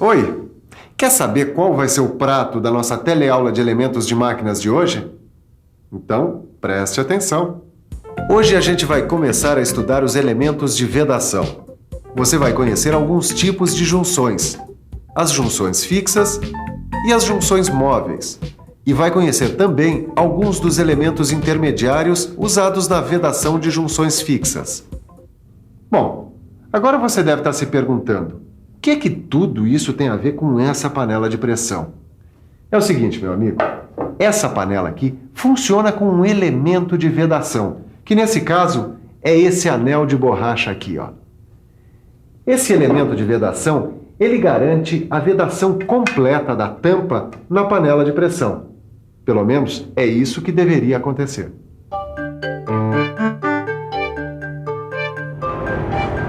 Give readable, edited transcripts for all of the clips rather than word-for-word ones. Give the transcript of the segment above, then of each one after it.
Oi, quer saber qual vai ser o prato da nossa teleaula de elementos de máquinas de hoje? Então, preste atenção. Hoje a gente vai começar a estudar os elementos de vedação. Você vai conhecer alguns tipos de junções, as junções fixas e as junções móveis. E vai conhecer também alguns dos elementos intermediários usados na vedação de junções fixas. Bom, agora você deve estar se perguntando, o que é que tudo isso tem a ver com essa panela de pressão? É o seguinte, meu amigo, essa panela aqui funciona com um elemento de vedação, que nesse caso é esse anel de borracha aqui, ó. Esse elemento de vedação, ele garante a vedação completa da tampa na panela de pressão. Pelo menos é isso que deveria acontecer.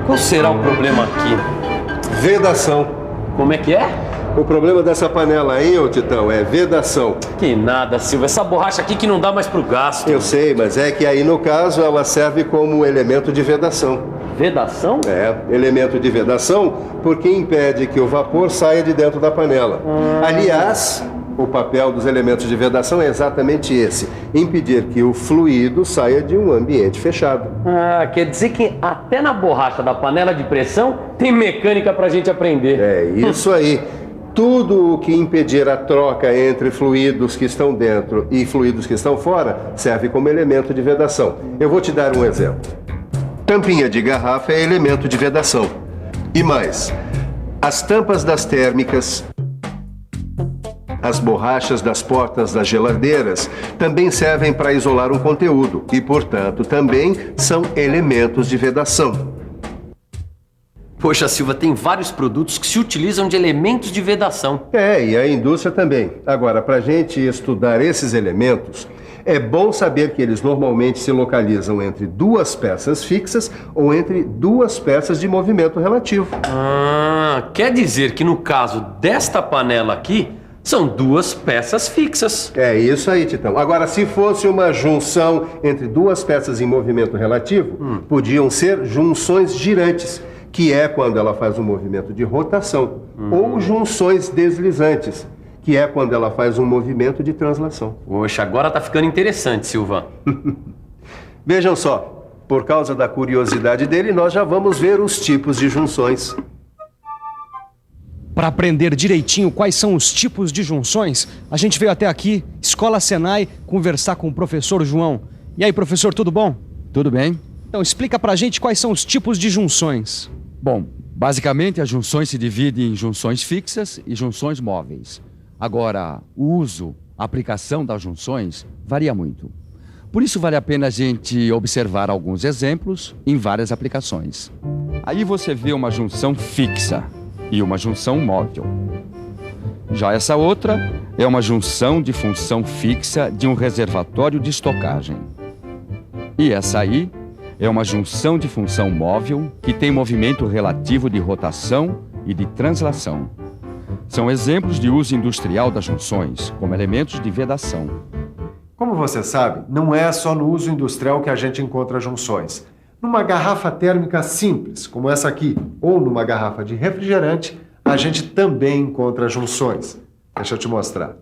Qual será o problema aqui? Vedação. Como é que é? O problema dessa panela aí, ô Titão, é vedação. Que nada, Silva. Essa borracha aqui que não dá mais pro gasto. Eu sei, mas é que aí no caso ela serve como elemento de vedação. Vedação? É, elemento de vedação porque impede que o vapor saia de dentro da panela. Aliás, o papel dos elementos de vedação é exatamente esse: impedir que o fluido saia de um ambiente fechado. Ah, quer dizer que até na borracha da panela de pressão tem mecânica pra gente aprender. É isso aí. Tudo o que impedir a troca entre fluidos que estão dentro e fluidos que estão fora serve como elemento de vedação. Eu vou te dar um exemplo. Tampinha de garrafa é elemento de vedação. E mais, as tampas das térmicas, as borrachas das portas das geladeiras também servem para isolar um conteúdo e, portanto, também são elementos de vedação. Poxa, Silva, tem vários produtos que se utilizam de elementos de vedação. É, e a indústria também. Agora, para a gente estudar esses elementos, é bom saber que eles normalmente se localizam entre duas peças fixas ou entre duas peças de movimento relativo. Ah, quer dizer que no caso desta panela aqui, são duas peças fixas. É isso aí, Titão. Agora, se fosse uma junção entre duas peças em movimento relativo, podiam ser junções girantes, que é quando ela faz um movimento de rotação, ou junções deslizantes, que é quando ela faz um movimento de translação. Poxa, agora tá ficando interessante, Silva. Vejam só, por causa da curiosidade dele, nós já vamos ver os tipos de junções. Para aprender direitinho quais são os tipos de junções, a gente veio até aqui, Escola Senai, conversar com o professor João. E aí, professor, tudo bom? Tudo bem? Então, explica pra gente quais são os tipos de junções. Bom, basicamente as junções se dividem em junções fixas e junções móveis. Agora, o uso, a aplicação das junções varia muito. Por isso vale a pena a gente observar alguns exemplos em várias aplicações. Aí você vê uma junção fixa e uma junção móvel. Já essa outra é uma junção de função fixa de um reservatório de estocagem. E essa aí é uma junção de função móvel que tem movimento relativo de rotação e de translação. São exemplos de uso industrial das junções como elementos de vedação. Como você sabe, não é só no uso industrial que a gente encontra junções. Numa garrafa térmica simples, como essa aqui, ou numa garrafa de refrigerante, a gente também encontra junções. Deixa eu te mostrar.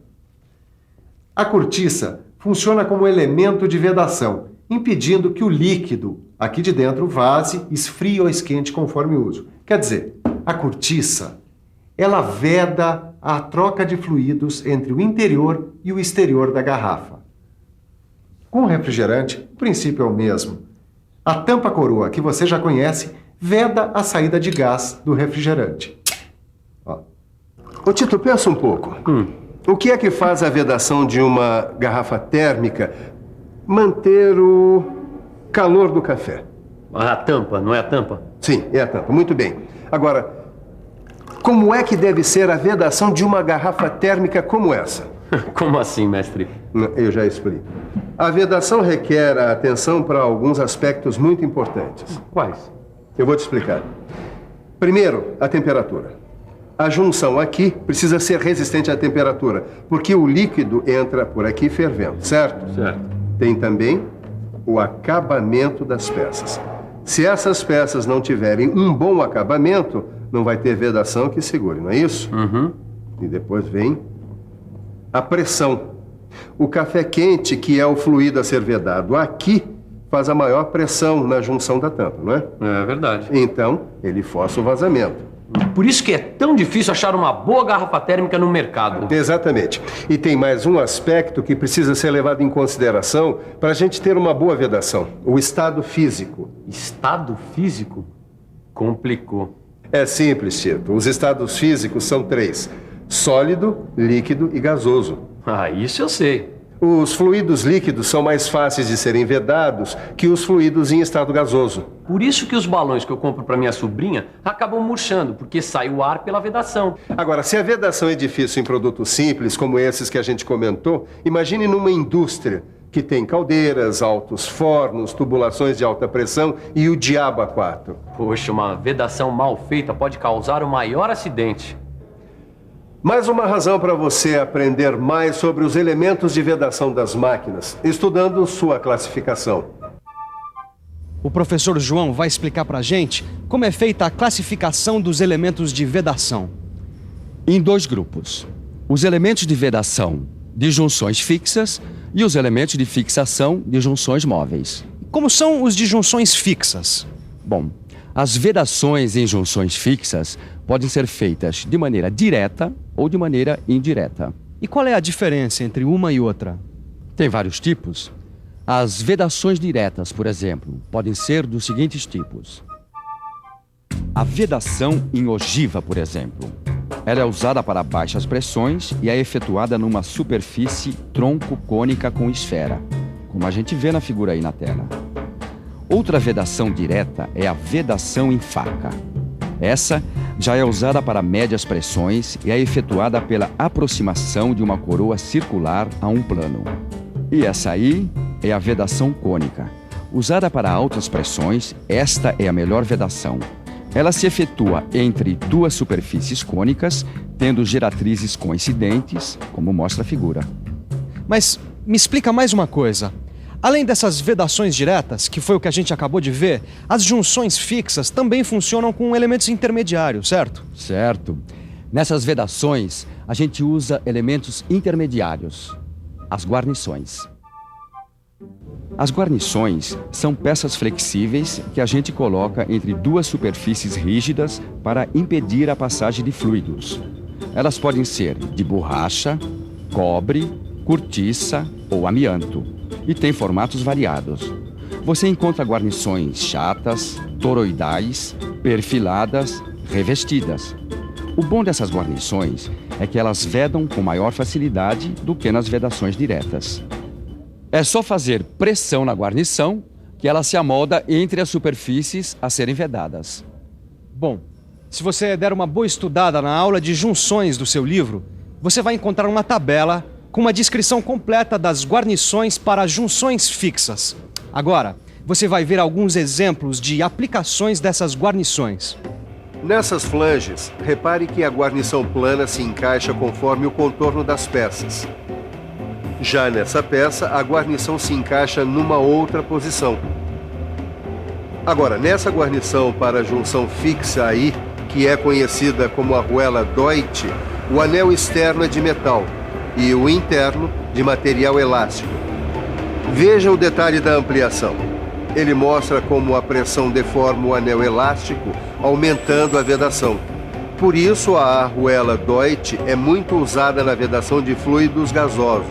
A cortiça funciona como elemento de vedação, impedindo que o líquido aqui de dentro vaze, esfrie ou esquente conforme o uso. Quer dizer, a cortiça, ela veda a troca de fluidos entre o interior e o exterior da garrafa. Com o refrigerante, o princípio é o mesmo. A tampa coroa, que você já conhece, veda a saída de gás do refrigerante. Ó. Ô Tito, pensa um pouco. O que é que faz a vedação de uma garrafa térmica manter o calor do café? A tampa, não é a tampa? Sim, é a tampa. Muito bem. Agora, como é que deve ser a vedação de uma garrafa térmica como essa? Como assim, mestre? Eu já explico. A vedação requer a atenção para alguns aspectos muito importantes. Quais? Eu vou te explicar. Primeiro, a temperatura. A junção aqui precisa ser resistente à temperatura, porque o líquido entra por aqui fervendo, certo? Certo. Tem também o acabamento das peças. Se essas peças não tiverem um bom acabamento, não vai ter vedação que segure, não é isso? Uhum. E depois vem a pressão. O café quente, que é o fluido a ser vedado aqui, faz a maior pressão na junção da tampa, não é? É verdade. Então, ele força o vazamento. Por isso que é tão difícil achar uma boa garrafa térmica no mercado. Exatamente. E tem mais um aspecto que precisa ser levado em consideração para a gente ter uma boa vedação: o estado físico. Estado físico? Complicou. É simples, Tito. Os estados físicos são 3: sólido, líquido e gasoso. Ah, isso eu sei. Os fluidos líquidos são mais fáceis de serem vedados que os fluidos em estado gasoso. Por isso que os balões que eu compro para minha sobrinha acabam murchando, porque sai o ar pela vedação. Agora, se a vedação é difícil em produtos simples, como esses que a gente comentou, imagine numa indústria que tem caldeiras, altos fornos, tubulações de alta pressão e o diabo a 4. Poxa, uma vedação mal feita pode causar o maior acidente. Mais uma razão para você aprender mais sobre os elementos de vedação das máquinas, estudando sua classificação. O professor João vai explicar para a gente como é feita a classificação dos elementos de vedação. Em 2 grupos: os elementos de vedação de junções fixas e os elementos de fixação de junções móveis. Como são os de junções fixas? Bom, as vedações em junções fixas podem ser feitas de maneira direta ou de maneira indireta. E qual é a diferença entre uma e outra? Tem vários tipos. As vedações diretas, por exemplo, podem ser dos seguintes tipos. A vedação em ogiva, por exemplo. Ela é usada para baixas pressões e é efetuada numa superfície tronco-cônica com esfera, como a gente vê na figura aí na tela. Outra vedação direta é a vedação em faca. Essa já é usada para médias pressões e é efetuada pela aproximação de uma coroa circular a um plano. E essa aí é a vedação cônica. Usada para altas pressões, esta é a melhor vedação. Ela se efetua entre 2 superfícies cônicas, tendo geratrizes coincidentes, como mostra a figura. Mas me explica mais uma coisa. Além dessas vedações diretas, que foi o que a gente acabou de ver, as junções fixas também funcionam com elementos intermediários, certo? Certo. Nessas vedações, a gente usa elementos intermediários, as guarnições. As guarnições são peças flexíveis que a gente coloca entre 2 superfícies rígidas para impedir a passagem de fluidos. Elas podem ser de borracha, cobre, cortiça ou amianto. E tem formatos variados. Você encontra guarnições chatas, toroidais, perfiladas, revestidas. O bom dessas guarnições é que elas vedam com maior facilidade do que nas vedações diretas. É só fazer pressão na guarnição que ela se amolda entre as superfícies a serem vedadas. Bom, se você der uma boa estudada na aula de junções do seu livro, você vai encontrar uma tabela com uma descrição completa das guarnições para junções fixas. Agora, você vai ver alguns exemplos de aplicações dessas guarnições. Nessas flanges, repare que a guarnição plana se encaixa conforme o contorno das peças. Já nessa peça, a guarnição se encaixa numa outra posição. Agora, nessa guarnição para a junção fixa aí, que é conhecida como arruela Deutsch, o anel externo é de metal e o interno de material elástico. Veja o detalhe da ampliação. Ele mostra como a pressão deforma o anel elástico, aumentando a vedação. Por isso, a arruela Deutsch é muito usada na vedação de fluidos gasosos.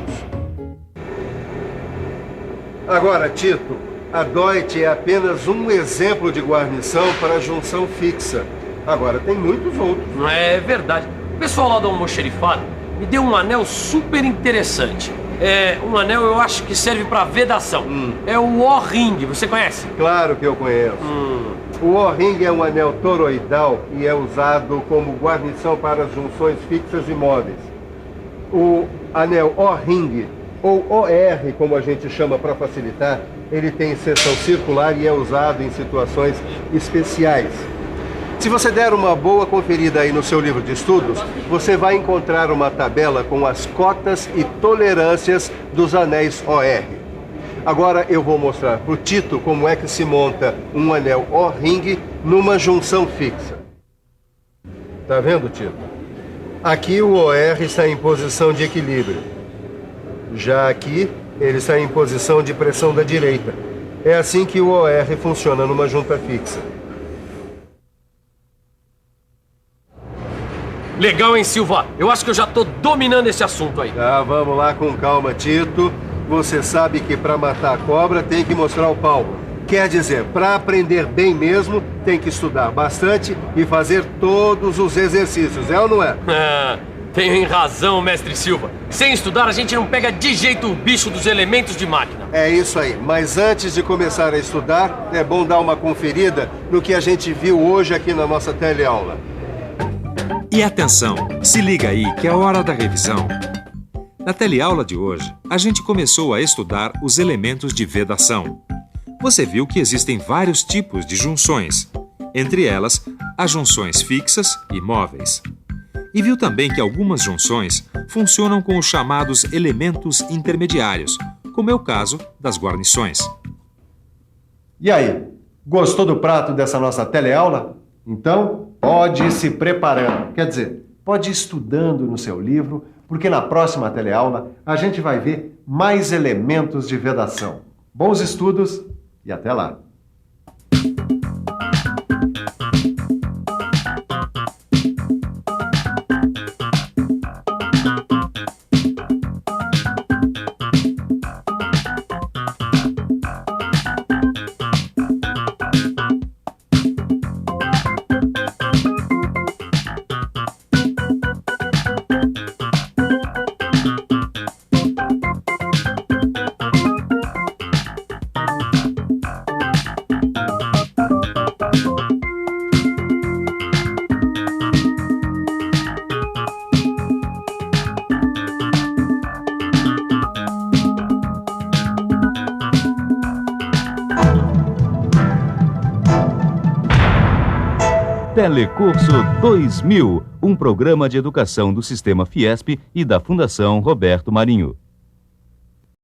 Agora, Tito, a Deutsch é apenas um exemplo de guarnição para a junção fixa. Agora, tem muitos outros. É verdade. O pessoal lá do almoxerifado me deu um anel super interessante. É um anel, eu acho que serve para vedação. É o O-ring, você conhece? Claro que eu conheço. O O-ring é um anel toroidal e é usado como guarnição para as junções fixas e móveis. O anel O-ring, ou OR, como a gente chama para facilitar, ele tem seção circular e é usado em situações especiais. Se você der uma boa conferida aí no seu livro de estudos, você vai encontrar uma tabela com as cotas e tolerâncias dos anéis OR. Agora eu vou mostrar para o Tito como é que se monta um anel O-ring numa junção fixa. Tá vendo, Tito? Aqui o OR está em posição de equilíbrio. Já aqui, ele está em posição de pressão da direita. É assim que o OR funciona numa junta fixa. Legal, hein, Silva? Eu acho que eu já tô dominando esse assunto aí. Tá, vamos lá com calma, Tito. Você sabe que para matar a cobra tem que mostrar o pau. Quer dizer, para aprender bem mesmo, tem que estudar bastante e fazer todos os exercícios, é ou não é? Tem razão, mestre Silva. Sem estudar, a gente não pega de jeito o bicho dos elementos de máquina. É isso aí. Mas antes de começar a estudar, é bom dar uma conferida no que a gente viu hoje aqui na nossa teleaula. E atenção, se liga aí que é a hora da revisão. Na teleaula de hoje, a gente começou a estudar os elementos de vedação. Você viu que existem vários tipos de junções, entre elas as junções fixas e móveis. E viu também que algumas junções funcionam com os chamados elementos intermediários, como é o caso das guarnições. E aí, gostou do prato dessa nossa teleaula? Então, pode ir se preparando. Quer dizer, pode ir estudando no seu livro, porque na próxima teleaula a gente vai ver mais elementos de vedação. Bons estudos e até lá! Telecurso 2000, um programa de educação do Sistema Fiesp e da Fundação Roberto Marinho.